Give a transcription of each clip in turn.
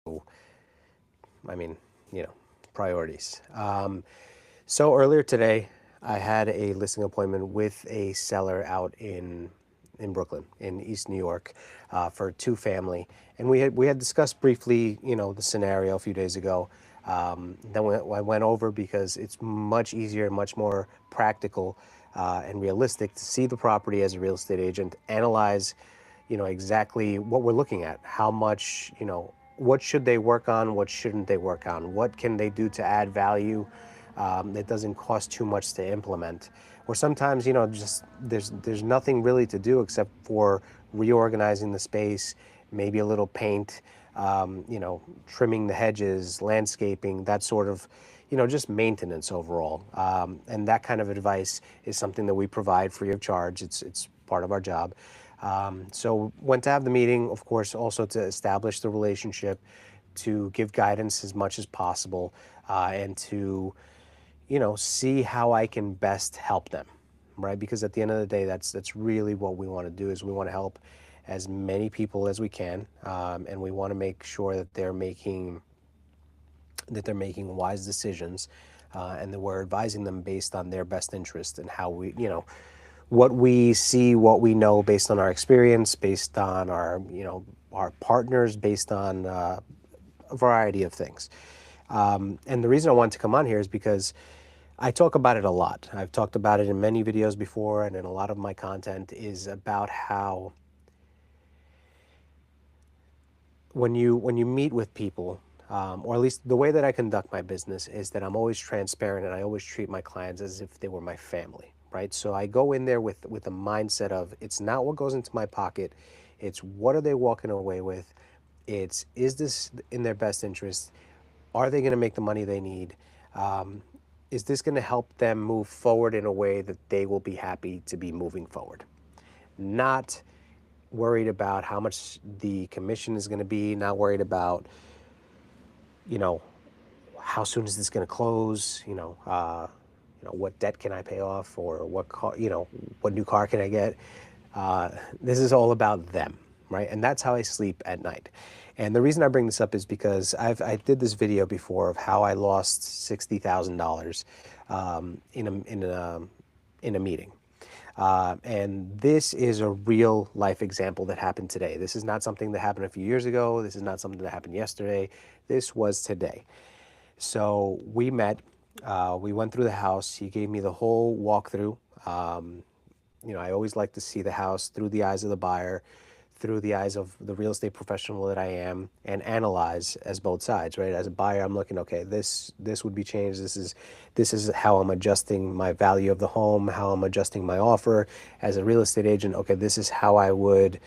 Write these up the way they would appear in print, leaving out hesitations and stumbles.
I mean, priorities. So earlier today, I had a listing appointment with a seller out in Brooklyn, in East New York, for two family, and we had discussed briefly, the scenario a few days ago. Then I went over because it's much easier, much more practical, and realistic to see the property as a real estate agent, analyze, exactly what we're looking at, how much, what should they work on, what shouldn't they work on, what can they do to add value that doesn't cost too much to implement. Or sometimes, just there's nothing really to do except for reorganizing the space, maybe a little paint, trimming the hedges, landscaping, that sort of, just maintenance overall. And that kind of advice is something that we provide free of charge. It's part of our job. So went to have the meeting, of course, also to establish the relationship, to give guidance as much as possible, and to, see how I can best help them, right? Because at the end of the day, that's really what we want to do, is we want to help as many people as we can, and we want to make sure that they're making wise decisions, and that we're advising them based on their best interest and how we, what we see, what we know based on our experience, based on our partners, based on a variety of things. And the reason I wanted to come on here is because I talk about it a lot. I've talked about it in many videos before, and in a lot of my content is about how when you meet with people, or at least the way that I conduct my business is that I'm always transparent and I always treat my clients as if they were my family, right? So I go in there with a mindset of, it's not what goes into my pocket, it's what are they walking away with, it's, is this in their best interest, are they going to make the money they need, is this going to help them move forward in a way that they will be happy to be moving forward. Not worried about how much the commission is going to be, not worried about, you know, how soon is this going to close, what debt can I pay off, or what car, what new car can I get. This is all about them, right? And that's how I sleep at night. And the reason I bring this up is because I did this video before of how I lost $60,000 in a meeting. And this is a real life example that happened today. This is not something that happened a few years ago. This is not something that happened yesterday. This was today. So we met, we went through the house. He gave me the whole walkthrough. I always like to see the house through the eyes of the buyer, through the eyes of the real estate professional that I am, and analyze as both sides, right? As a buyer, I'm looking, okay, this would be changed. This is how I'm adjusting my value of the home, how I'm adjusting my offer. As a real estate agent, okay, this is how I would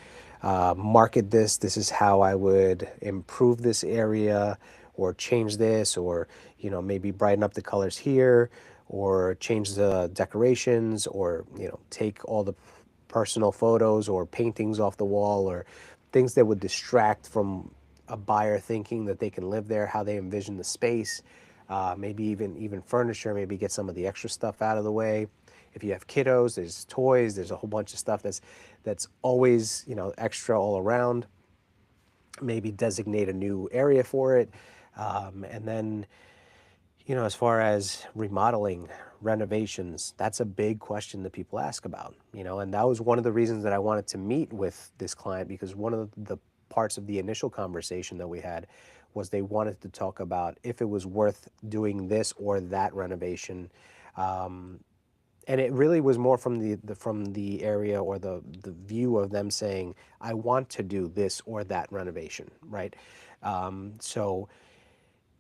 market this. This is how I would improve this area, or change this, or maybe brighten up the colors here, or change the decorations, or take all the personal photos or paintings off the wall, or things that would distract from a buyer thinking that they can live there, how they envision the space, maybe even furniture, maybe get some of the extra stuff out of the way. If you have kiddos, there's toys, there's a whole bunch of stuff that's always extra all around. Maybe designate a new area for it, and then as far as remodeling, renovations, that's a big question that people ask about, and that was one of the reasons that I wanted to meet with this client, because one of the parts of the initial conversation that we had was they wanted to talk about if it was worth doing this or that renovation. And it really was more from the area, or the view of them saying, I want to do this or that renovation, right? So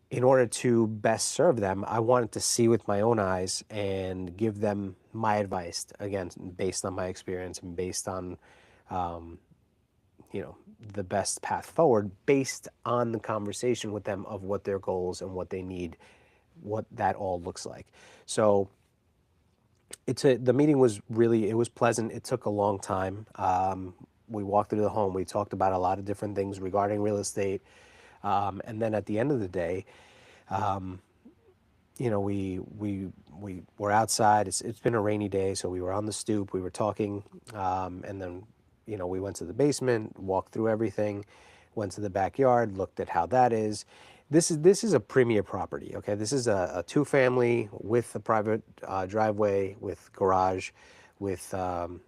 in order to best serve them, I wanted to see with my own eyes and give them my advice, again, based on my experience and based on, you know, the best path forward, based on the conversation with them of what their goals and what they need, what that all looks like. So the meeting was really, it was pleasant. It took a long time. We walked through the home. We talked about a lot of different things regarding real estate. And then at the end of the day, we were outside. It's been a rainy day, so we were on the stoop. We were talking, and then we went to the basement, walked through everything. went to the backyard, looked at how that is. This is a premier property. Okay, this is a two-family with a private driveway, with garage, with an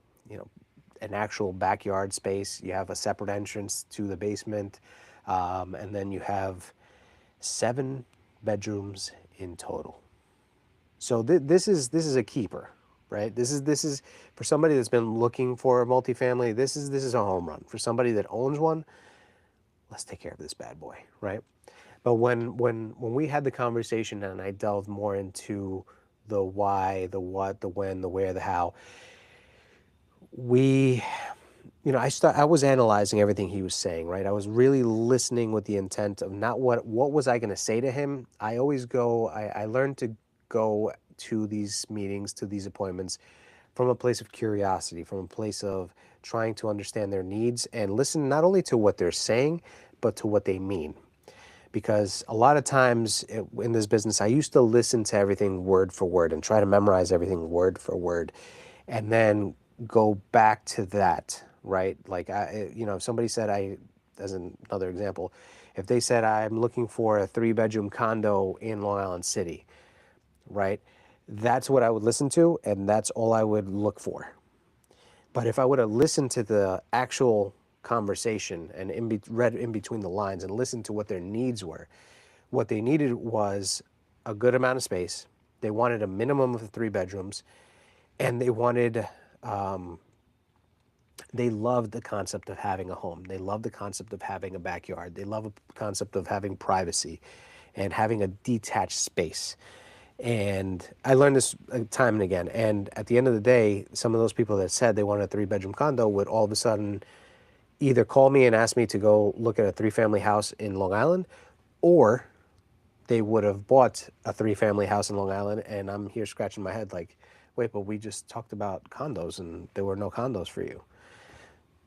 actual backyard space. You have a separate entrance to the basement, and then you have 7 bedrooms in total. So this is a keeper, right? This is for somebody that's been looking for a multifamily. This is a home run for somebody that owns one. Let's take care of this bad boy, right? But when we had the conversation and I delved more into the why, the what, the when, the where, the how, we I was analyzing everything he was saying, right? I was really listening with the intent of not what was I going to say to him. I learned to go to these meetings, to these appointments from a place of curiosity, from a place of trying to understand their needs and listen not only to what they're saying, but to what they mean. Because a lot of times in this business, I used to listen to everything word for word and try to memorize everything word for word, and then go back to that, right? Like, if somebody said, as another example, if they said, I'm looking for a 3-bedroom condo in Long Island City, right? That's what I would listen to, and that's all I would look for. But if I would have listened to the actual conversation and read in between the lines and listened to what their needs were, what they needed was a good amount of space. They wanted a minimum of 3 bedrooms, and they loved the concept of having a home. They loved the concept of having a backyard. They love the concept of having privacy and having a detached space. And I learned this time and again. And at the end of the day, some of those people that said they wanted a 3-bedroom condo would all of a sudden either call me and ask me to go look at a 3-family house in Long Island, or they would have bought a 3-family house in Long Island. And I'm here scratching my head like, wait, but we just talked about condos and there were no condos for you.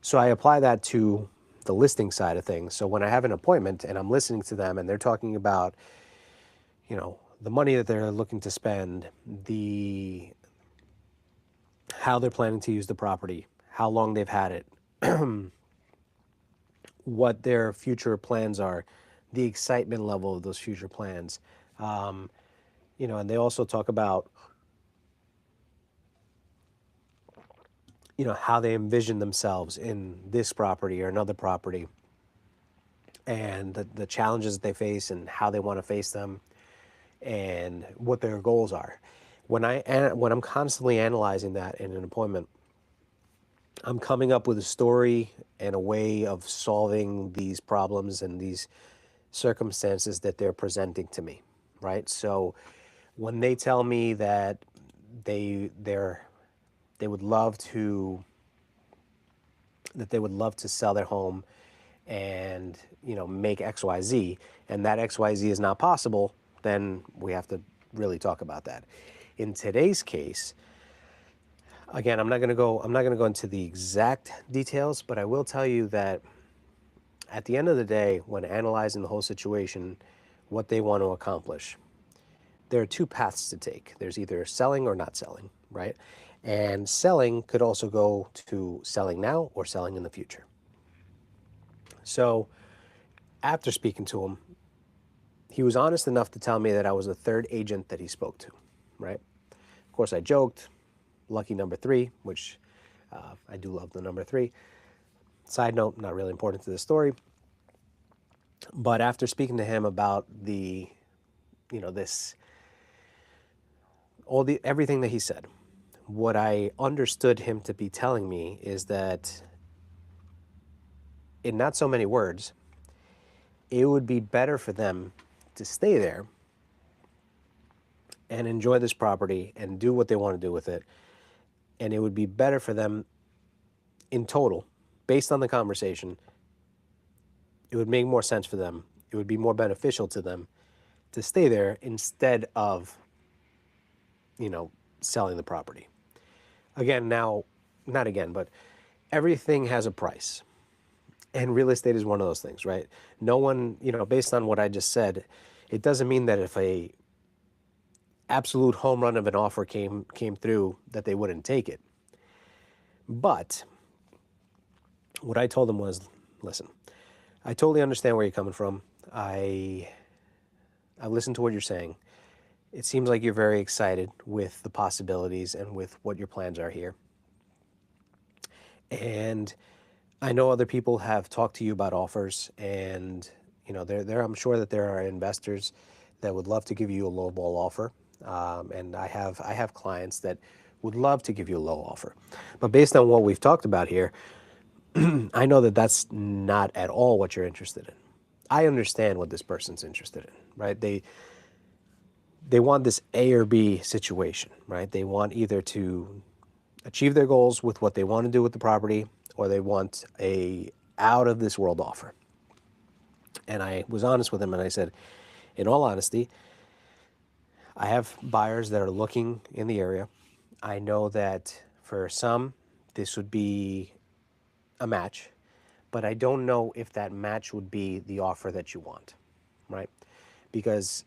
So I apply that to the listing side of things. So when I have an appointment and I'm listening to them and they're talking about, the money that they're looking to spend, how they're planning to use the property, how long they've had it, what their future plans are, the excitement level of those future plans. And they also talk about, how they envision themselves in this property or another property, and the challenges that they face and how they want to face them and what their goals are. When I'm constantly analyzing that in an appointment, I'm coming up with a story and a way of solving these problems and these circumstances that they're presenting to me, right? So when they tell me that they would love to sell their home and make XYZ, and that XYZ is not possible, then we have to really talk about that. In today's case, again, I'm not going to go into the exact details, but I will tell you that at the end of the day, when analyzing the whole situation, what they want to accomplish, there are 2 paths to take. There's either selling or not selling, right? And selling could also go to selling now or selling in the future. So after speaking to him, he was honest enough to tell me that I was the 3rd agent that he spoke to, right? Of course, I joked, lucky number 3, which I do love the number 3. Side note, not really important to the story. But after speaking to him about everything that he said, what I understood him to be telling me is that, in not so many words, it would be better for them to stay there and enjoy this property and do what they want to do with it. And it would be better for them in total, based on the conversation. It would make more sense for them. It would be more beneficial to them to stay there instead of, selling the property. Again, now, not again, but everything has a price. And real estate is one of those things, right? No one, based on what I just said, it doesn't mean that if a absolute home run of an offer came through that they wouldn't take it. But what I told them was, listen, I totally understand where you're coming from. I listened to what you're saying. It seems like you're very excited with the possibilities and with what your plans are here. And I know other people have talked to you about offers, and I'm sure that there are investors that would love to give you a low ball offer. And I have clients that would love to give you a low offer. But based on what we've talked about here, I know that that's not at all what you're interested in. I understand what this person's interested in, right? They want this A or B situation, right? They want either to achieve their goals with what they want to do with the property, or they want a out of this world offer. And I was honest with him and I said, in all honesty, I have buyers that are looking in the area. I know that for some, this would be a match, but I don't know if that match would be the offer that you want, right? Because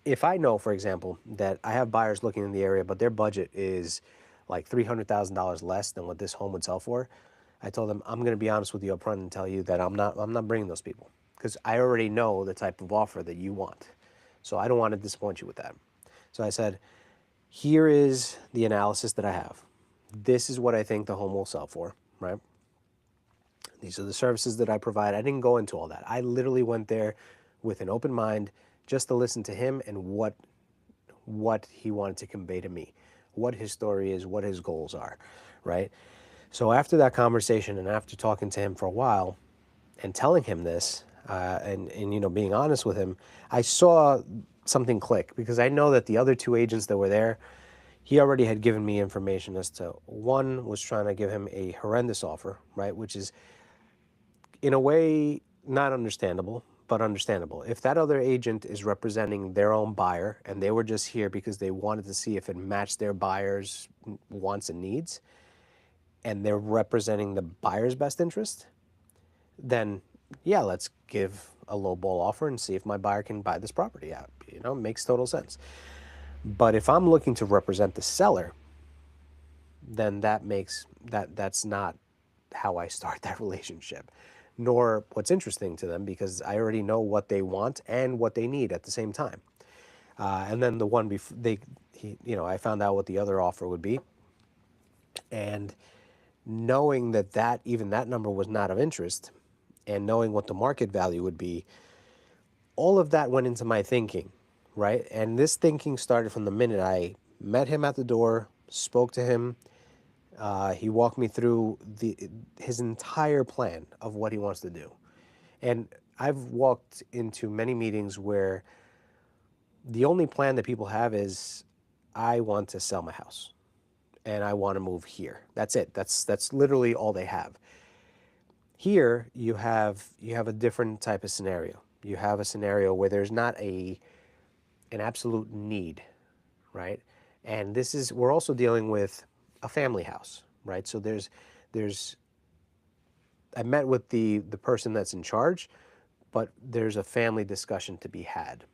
if I know, for example, that I have buyers looking in the area, but their budget is like $300,000 less than what this home would sell for, I told them I'm going to be honest with you up front and tell you that I'm not bringing those people because I already know the type of offer that you want. So I don't want to disappoint you with that. So I said, here is the analysis that I have. This is what I think the home will sell for, right? These are the services that I provide. I didn't go into all that. I literally went there with an open mind just to listen to him and what he wanted to convey to me, what his story is, what his goals are, right? So after that conversation and after talking to him for a while and telling him this, and being honest with him, I saw something click because I know that the other two agents that were there, he already had given me information as to one was trying to give him a horrendous offer, right? Which is in a way not understandable, but understandable. If that other agent is representing their own buyer and they were just here because they wanted to see if it matched their buyer's wants and needs, and they're representing the buyer's best interest, then yeah, let's give a low ball offer and see if my buyer can buy this property out. It makes total sense. But if I'm looking to represent the seller, then that's not how I start that relationship, nor what's interesting to them because I already know what they want and what they need at the same time. And then the one before I found out what the other offer would be, and knowing that even that number was not of interest, and knowing what the market value would be, all of that went into my thinking, right? And this thinking started from the minute I met him at the door, spoke to him. He walked me through his entire plan of what he wants to do. And I've walked into many meetings where the only plan that people have is, I want to sell my house and I want to move here. That's it. That's literally all they have. Here you have a different type of scenario. You have a scenario where there's not an absolute need, right? And we're also dealing with a family house, right? So there's I met with the person that's in charge, but there's a family discussion to be had.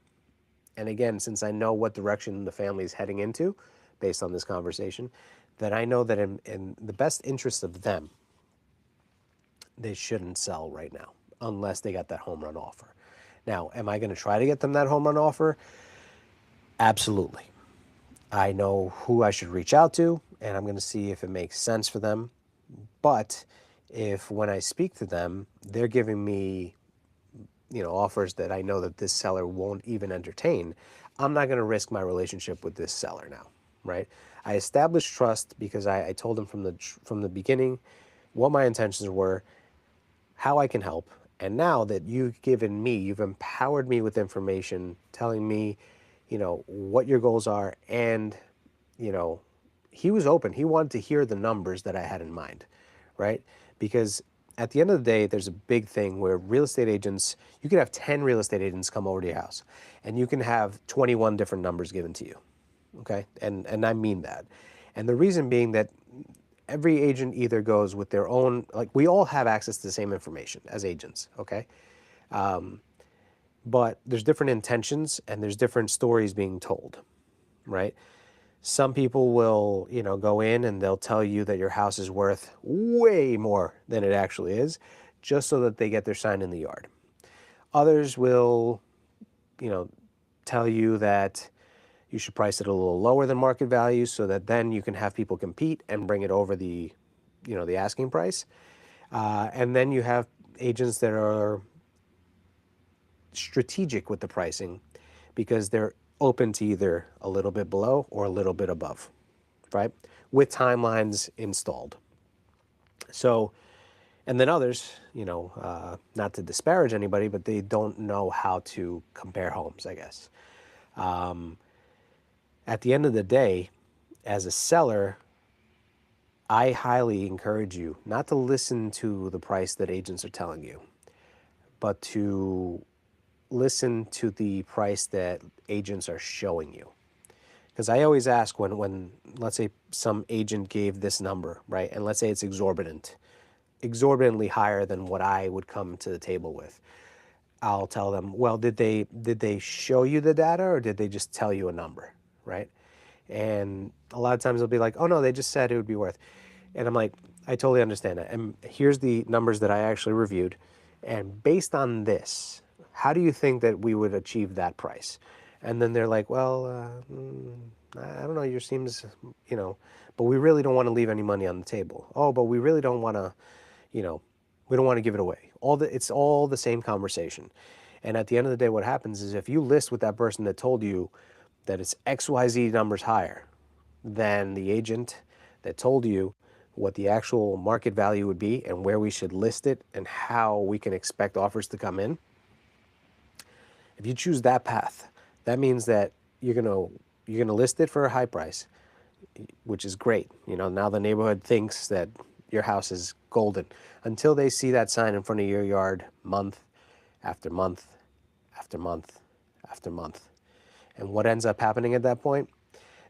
And again, since I know what direction the family is heading into based on this conversation, that I know that in the best interest of them, they shouldn't sell right now unless they got that home run offer. Now, am I going to try to get them that home run offer? Absolutely. I know who I should reach out to, and I'm going to see if it makes sense for them. But if when I speak to them, they're giving me, offers that I know that this seller won't even entertain, I'm not going to risk my relationship with this seller now, right? I established trust because I told him from the beginning what my intentions were, how I can help. And now that you've empowered me with information, telling me, what your goals are. And, you know, he was open. He wanted to hear the numbers that I had in mind, right? Because at the end of the day, there's a big thing where real estate agents, you could have 10 real estate agents come over to your house and you can have 21 different numbers given to you. Okay. And I mean that. And the reason being that every agent either goes with their own, like we all have access to the same information as agents. Okay. But there's different intentions and there's different stories being told, right? Some people will, go in and they'll tell you that your house is worth way more than it actually is, just so that they get their sign in the yard. Others will, you know, tell you that you should price it a little lower than market value so that then you can have people compete and bring it over the asking price. And then you have agents that are strategic with the pricing because they're open to either a little bit below or a little bit above, right? With timelines installed. So, and then others, not to disparage anybody, but they don't know how to compare homes, I guess. At the end of the day, as a seller, I highly encourage you not to listen to the price that agents are telling you, but to listen to the price that agents are showing you. Because I always ask when let's say some agent gave this number, right? And let's say it's exorbitantly higher than what I would come to the table with. I'll tell them, well, did they show you the data or did they just tell you a number, right? And a lot of times they'll be like, oh no, they just said it would be worth. And I'm like, I totally understand that. And here's the numbers that I actually reviewed. And based on this, how do you think that we would achieve that price? And then they're like, well, I don't know, yours seems, but we really don't want to leave any money on the table. Oh, but we really don't want to, we don't want to give it away. It's all the same conversation. And at the end of the day, what happens is if you list with that person that told you that it's XYZ numbers higher than the agent that told you what the actual market value would be and where we should list it and how we can expect offers to come in, if you choose that path, that means that you're gonna list it for a high price, which is great. Now the neighborhood thinks that your house is golden until they see that sign in front of your yard month after month after month after month. And what ends up happening at that point?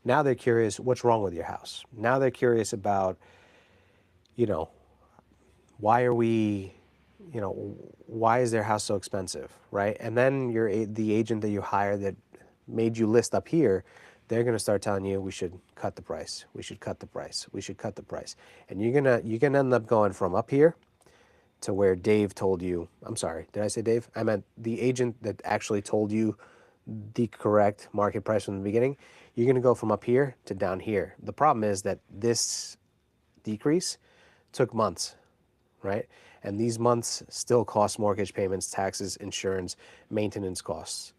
Now they're curious, what's wrong with your house? Now they're curious about, why are we, why is their house so expensive, right? And then the agent that you hire that made you list up here, they're going to start telling you we should cut the price, we should cut the price, we should cut the price. And you're gonna end up going from up here to where Dave told you, I'm sorry, did I say Dave? I meant the agent that actually told you the correct market price from the beginning. You're going to go from up here to down here. The problem is that this decrease took months, right? And these months still cost mortgage payments, taxes, insurance, maintenance costs.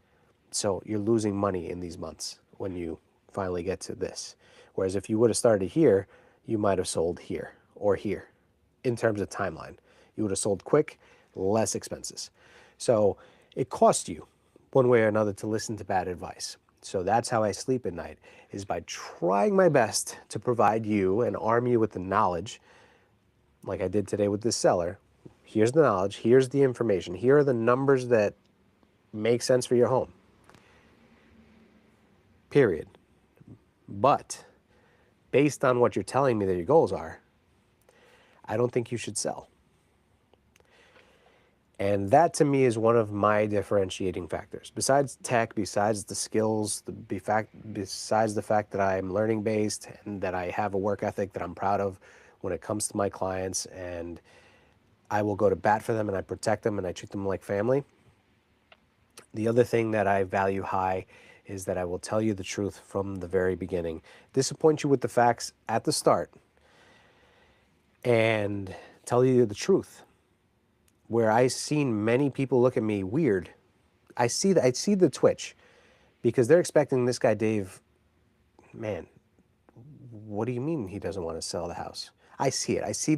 So you're losing money in these months when you finally get to this. Whereas if you would have started here, you might have sold here or here in terms of timeline. You would have sold quick, less expenses. So it costs you one way or another to listen to bad advice. So that's how I sleep at night, is by trying my best to provide you and arm you with the knowledge, like I did today with this seller. Here's the knowledge, here's the information, here are the numbers that make sense for your home. Period. But based on what you're telling me that your goals are, I don't think you should sell. And that to me is one of my differentiating factors. Besides tech, besides the skills, besides the fact that I'm learning based and that I have a work ethic that I'm proud of when it comes to my clients, and I will go to bat for them and I protect them and I treat them like family. The other thing that I value high is that I will tell you the truth from the very beginning, disappoint you with the facts at the start, and tell you the truth. Where I've seen many people look at me weird, I see the twitch because they're expecting this guy Dave, man, what do you mean he doesn't want to sell the house? I see it. I see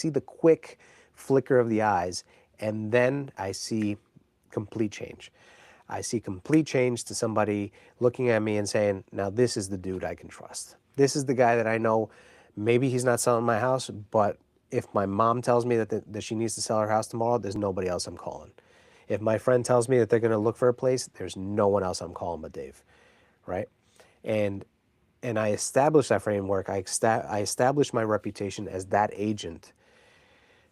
the quick flicker of the eyes, and then I see complete change. I see complete change to somebody looking at me and saying, now this is the dude I can trust. This is the guy that I know maybe he's not selling my house, but if my mom tells me that she needs to sell her house tomorrow, there's nobody else I'm calling. If my friend tells me that they're going to look for a place, there's no one else I'm calling but Dave, right? And I established that framework. I established my reputation as that agent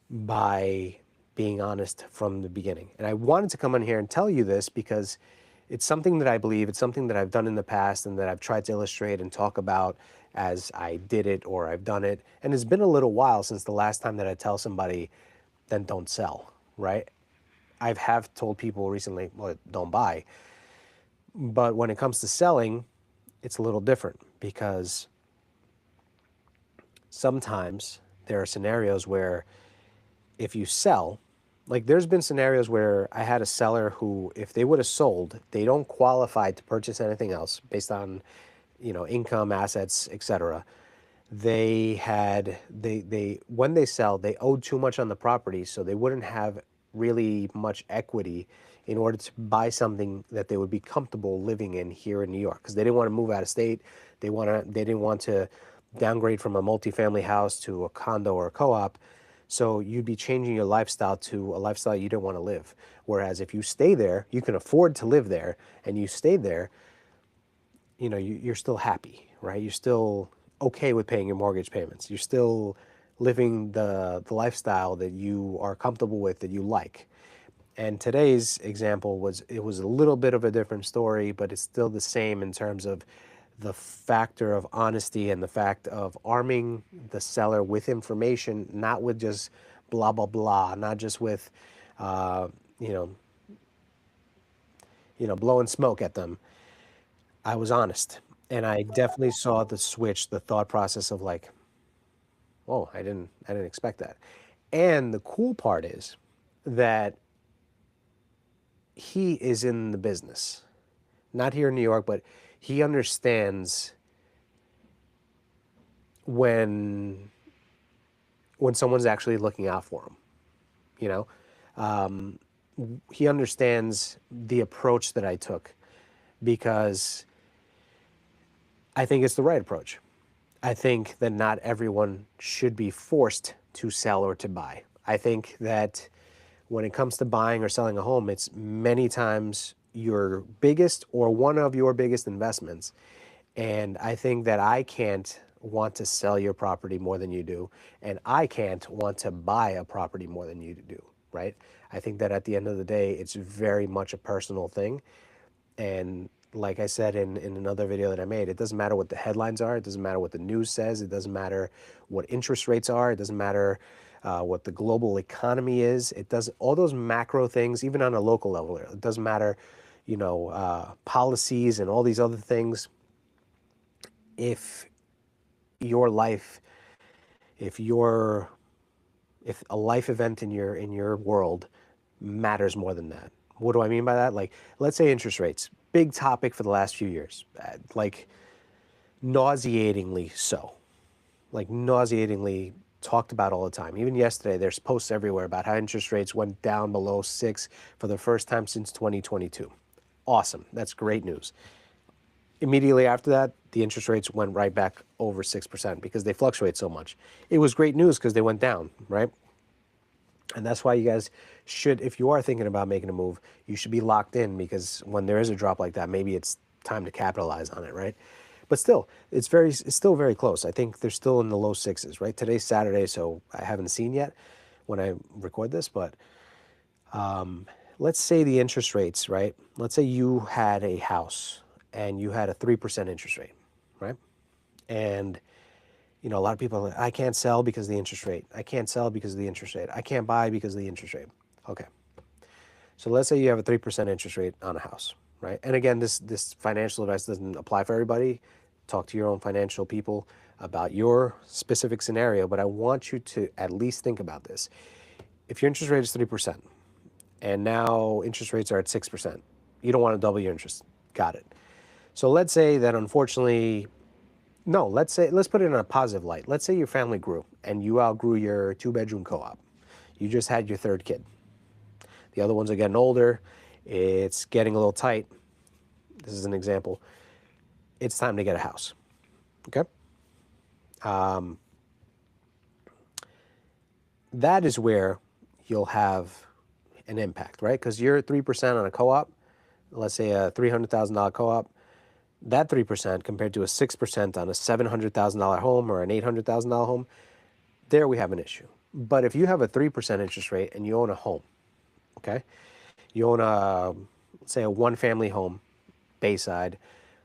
by being honest from the beginning. And I wanted to come on here and tell you this because it's something that I believe, it's something that I've done in the past and that I've tried to illustrate and talk about as I did it or I've done it. And it's been a little while since the last time that I tell somebody, then don't sell, right? Have told people recently, well, don't buy. But when it comes to selling, it's a little different because sometimes there are scenarios where if you sell, like there's been scenarios where I had a seller who, if they would have sold, they don't qualify to purchase anything else based on, income, assets, etc. They when they sell, they owed too much on the property, so they wouldn't have really much equity in order to buy something that they would be comfortable living in here in New York, because they didn't want to move out of state. They didn't want to downgrade from a multifamily house to a condo or a co-op. So you'd be changing your lifestyle to a lifestyle you don't want to live. Whereas if you stay there, you can afford to live there, and you stay there, you're still happy, right? You're still okay with paying your mortgage payments. You're still living the lifestyle that you are comfortable with, that you like. And today's example was a little bit of a different story, but it's still the same in terms of the factor of honesty and the fact of arming the seller with information, not with just blah blah blah, not just with uh, you know blowing smoke at them. I was honest, and I definitely saw the switch, the thought process of like, oh, I didn't expect that. And the cool part is that he is in the business, not here in New York, but he understands when someone's actually looking out for him. You know, he understands the approach that I took because I think it's the right approach. I think that not everyone should be forced to sell or to buy. I think that when it comes to buying or selling a home, it's many times your biggest or one of your biggest investments. And I think that I can't want to sell your property more than you do, and I can't want to buy a property more than you do, right? I think that at the end of the day, it's very much a personal thing. And like I said in another video that I made, it doesn't matter what the headlines are. It doesn't matter what the news says. It doesn't matter what interest rates are. It doesn't matter what the global economy is. It does all those macro things, even on a local level. It doesn't matter, policies and all these other things. If your life, if your, if a life event in your world matters more than that. What do I mean by that? Like, let's say interest rates, big topic for the last few years, like nauseatingly so, like nauseatingly talked about all the time. Even yesterday, there's posts everywhere about how interest rates went down below 6 for the first time since 2022. Awesome. That's great news. Immediately after that, the interest rates went right back over 6% because they fluctuate so much. It was great news because they went down, right? And that's why you guys should, if you are thinking about making a move, you should be locked in, because when there is a drop like that, maybe it's time to capitalize on it, right? But still, it's still very close. I think they're still in the low sixes, right? Today's Saturday, so I haven't seen yet when I record this, but let's say the interest rates, right? Let's say you had a house and you had a 3% interest rate, right? And a lot of people are like, I can't sell because of the interest rate. I can't sell because of the interest rate. I can't buy because of the interest rate. Okay. So let's say you have a 3% interest rate on a house, right? And again, this financial advice doesn't apply for everybody. Talk to your own financial people about your specific scenario, but I want you to at least think about this. If your interest rate is 3% and now interest rates are at 6%, you don't want to double your interest. Got it. So let's say that unfortunately, no, let's put it in a positive light. Let's say your family grew and you outgrew your 2-bedroom co-op. You just had your third kid. The other ones are getting older. It's getting a little tight. This is an example. It's time to get a house. Okay? That is where you'll have an impact, right? Because you're 3% on a co-op, let's say a $300,000 co-op, that 3% compared to a 6% on a $700,000 home or an $800,000 home, there we have an issue. But if you have a 3% interest rate and you own a home, okay? You own say a one family home, Bayside,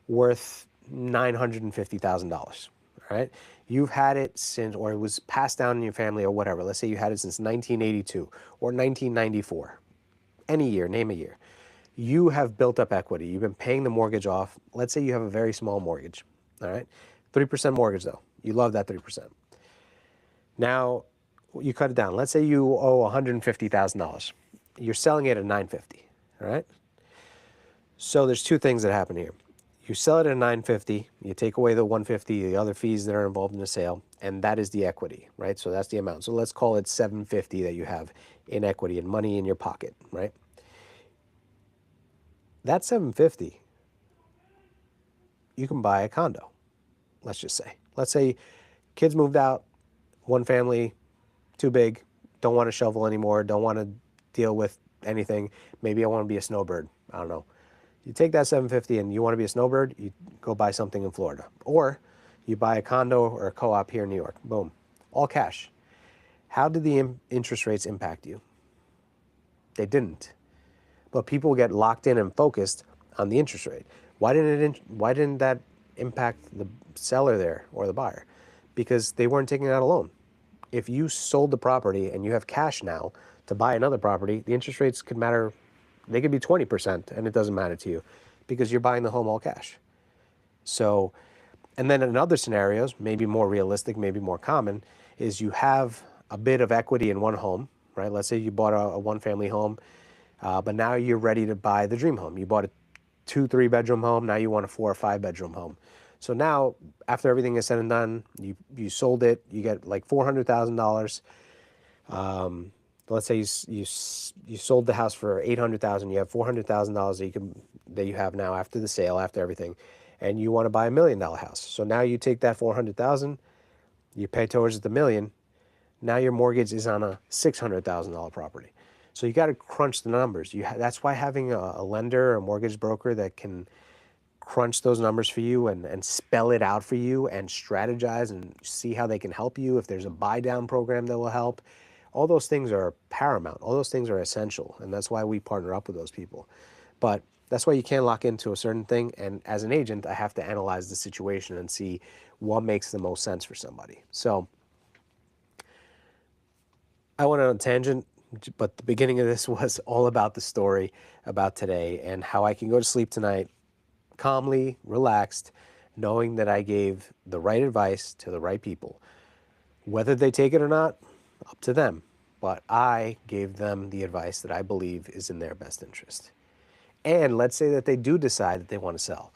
worth $950,000. All right. You've had it since, or it was passed down in your family or whatever. Let's say you had it since 1982 or 1994, any year, name a year. You have built up equity. You've been paying the mortgage off. Let's say you have a very small mortgage. All right. 3% mortgage though. You love that 3%. Now you cut it down. Let's say you owe $150,000. You're selling it at 950. All right. So there's two things that happen here. You sell it at 950, you take away the 150, the other fees that are involved in the sale, and that is the equity, right? So that's the amount. So let's call it 750 that you have in equity and money in your pocket, right? That 750, you can buy a condo. Let's just say. Let's say kids moved out, one family, too big, don't want to shovel anymore, don't want to deal with anything. Maybe I want to be a snowbird. I don't know. You take that 750 and you want to be a snowbird, you go buy something in Florida. Or you buy a condo or a co-op here in New York. Boom. All cash. How did the interest rates impact you? They didn't. But people get locked in and focused on the interest rate. Why didn't that impact the seller there or the buyer? Because they weren't taking out a loan. If you sold the property and you have cash now to buy another property, the interest rates could matter. They could be 20% and it doesn't matter to you because you're buying the home all cash. So, and then in other scenarios, maybe more realistic, maybe more common, is you have a bit of equity in one home, right? Let's say you bought a one-family home, but now you're ready to buy the dream home. You bought a 2-3 bedroom home, now you want a 4 or 5 bedroom home. So now, after everything is said and done, you sold it, you get like $400,000. Let's say you sold the house for $800,000. You have $400,000 that you have now after the sale, after everything, and you want to buy $1 million house. So now you take that $400,000, you pay towards the million. Now your mortgage is on a $600,000 property. So you got to crunch the numbers. That's why having a lender, a mortgage broker that can crunch those numbers for you and spell it out for you and strategize and see how they can help you. If there's a buy down program that will help, all those things are paramount. All those things are essential. And that's why we partner up with those people. But that's why you can't lock into a certain thing. And as an agent, I have to analyze the situation and see what makes the most sense for somebody. So I went on a tangent, but the beginning of this was all about the story about today and how I can go to sleep tonight calmly, relaxed, knowing that I gave the right advice to the right people. Whether they take it or not, up to them. But I gave them the advice that I believe is in their best interest. And let's say that they do decide that they want to sell.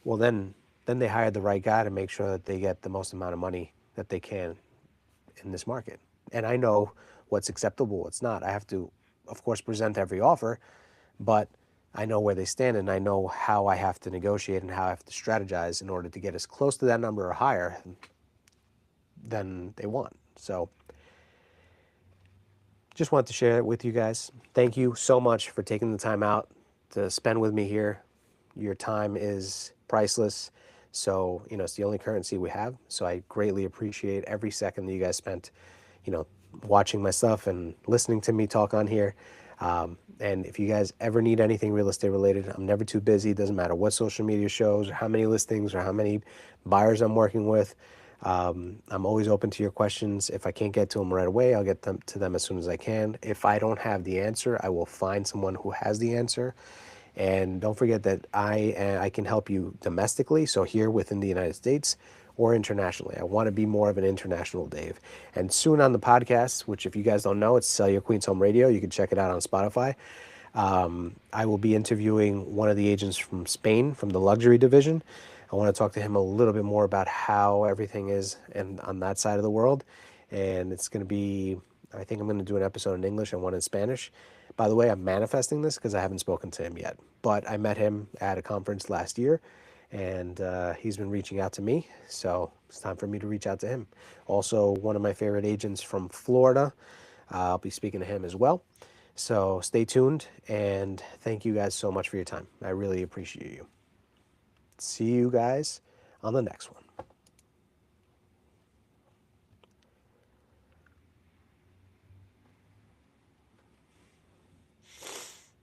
Well, then they hired the right guy to make sure that they get the most amount of money that they can in this market. And I know what's acceptable, what's not. I have to, of course, present every offer, but I know where they stand and I know how I have to negotiate and how I have to strategize in order to get as close to that number or higher than they want. So just wanted to share it with you guys. Thank you so much for taking the time out to spend with me here. Your time is priceless. So, it's the only currency we have. So I greatly appreciate every second that you guys spent, watching my stuff and listening to me talk on here. And if you guys ever need anything real estate related, I'm never too busy. It doesn't matter what social media shows or how many listings or how many buyers I'm working with. I'm always open to your questions. If I can't get to them right away, I'll get to them as soon as I can. If I don't have the answer, I will find someone who has the answer. And don't forget that I can help you domestically, so here within the United States, or internationally. I want to be more of an international Dave. And soon on the podcast, which if you guys don't know, it's Sell Your Queen's Home Radio. You can check it out on Spotify. I will be interviewing one of the agents from Spain, from the luxury division. I want to talk to him a little bit more about how everything is and on that side of the world. And it's going to be, I think I'm going to do an episode in English and one in Spanish. By the way, I'm manifesting this because I haven't spoken to him yet. But I met him at a conference last year, and he's been reaching out to me. So it's time for me to reach out to him. Also, one of my favorite agents from Florida. I'll be speaking to him as well. So stay tuned, and thank you guys so much for your time. I really appreciate you. See you guys on the next one.